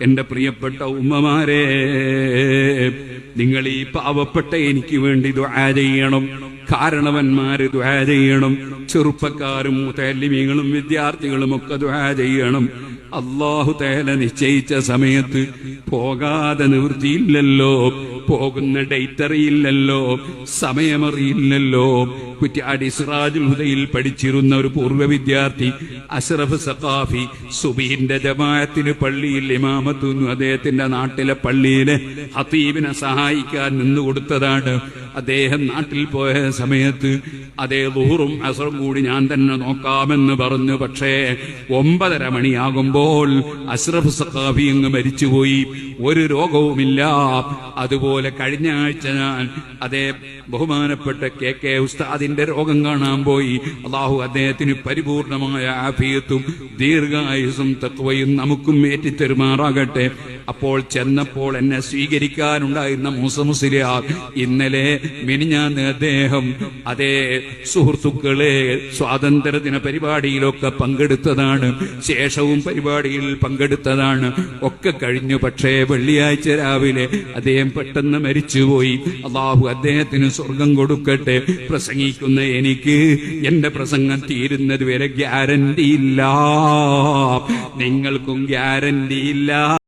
എന്റെ പ്രിയപ്പെട്ട ഉമ്മമാരെ, നിങ്ങൾ ഈ പാവപ്പെട്ട എനിക്ക് വേണ്ടി ദുആ ചെയ്യണം. കാരണവന്മാര് ദുആ ചെയ്യണം. ചെറുപ്പക്കാരും മുതല്ലിമീങ്ങളും വിദ്യാർത്ഥികളും ഒക്കെ ദുആ ചെയ്യണം. അല്ലാഹു തആല നിശ്ചയിച്ച സമയത്ത് പോകാതെ നിവൃത്തിയില്ലല്ലോ. പോകുന്ന ഡേറ്റ് അറിയില്ലല്ലോ, സമയമറിയില്ലല്ലോ. കുറ്റ്യാടി സിറാജുൽ ഹുദയിൽ പഠിച്ചിരുന്ന ഒരു പൂർവ്വ വിദ്യാർത്ഥി അഷ്റഫ് സഖാഫി സുബഹിന്റെ ജമാഅത്തിന് പള്ളിയിൽ ഇമാമത്തുന്നു. അദ്ദേഹത്തിന്റെ നാട്ടിലെ പള്ളിയിലെ ഖതീബിനെ സഹായിക്കാൻ നിന്നുകൊടുത്തതാണ്. അദ്ദേഹം നാട്ടിൽ പോയ സമയത്ത് അതേ ളുഹറും അസറും കൂടി ഞാൻ തന്നെ നോക്കാമെന്ന് പറഞ്ഞു. പക്ഷേ 9:30 മണിയാകുമ്പോൾ അഷ്റഫ് സഖാഫി അങ്ങ് മരിച്ചുപോയി. ഒരു രോഗവുമില്ല. അതുപോലെ കഴിഞ്ഞ ആഴ്ച ഞാൻ അതേ ബഹുമാനപ്പെട്ട KK ഉസ്താദിന്റെ രോഗം കാണാൻ പോയി. അല്ലാഹു അദ്ദേഹത്തിന് പരിപൂർണമായ ആഫിയത്തും ദീർഘായുസ്സും തഖ്വയും നമുക്കും ഏറ്റിത്തരുമാറാകട്ടെ. അപ്പോൾ ചെന്നപ്പോൾ എന്നെ സ്വീകരിക്കാനുണ്ടായിരുന്ന മൂസ മുസ്ലിയാർ ഇന്നലെ മിനിഞ്ഞാന്ന് അദ്ദേഹം അതേ സുഹൃത്തുക്കളെ സ്വാതന്ത്ര്യദിന പരിപാടിയിലൊക്കെ പങ്കെടുത്തതാണ്. ശേഷവും പരിപാടിയിൽ പങ്കെടുത്തതാണ്. ഒക്കെ കഴിഞ്ഞു. പക്ഷേ വെള്ളിയാഴ്ച രാവിലെ അദ്ദേഹം പെട്ടെന്ന് മരിച്ചുപോയി. അല്ലാഹു അദ്ദേഹത്തിന് സ്വർഗം കൊടുക്കട്ടെ. പ്രസംഗിക്കുന്ന എനിക്ക് എന്റെ പ്രസംഗം തീരുന്നത് വരെ ഗ്യാരണ്ടി ഇല്ല. നിങ്ങൾക്കും ഗ്യാരണ്ടി ഇല്ല.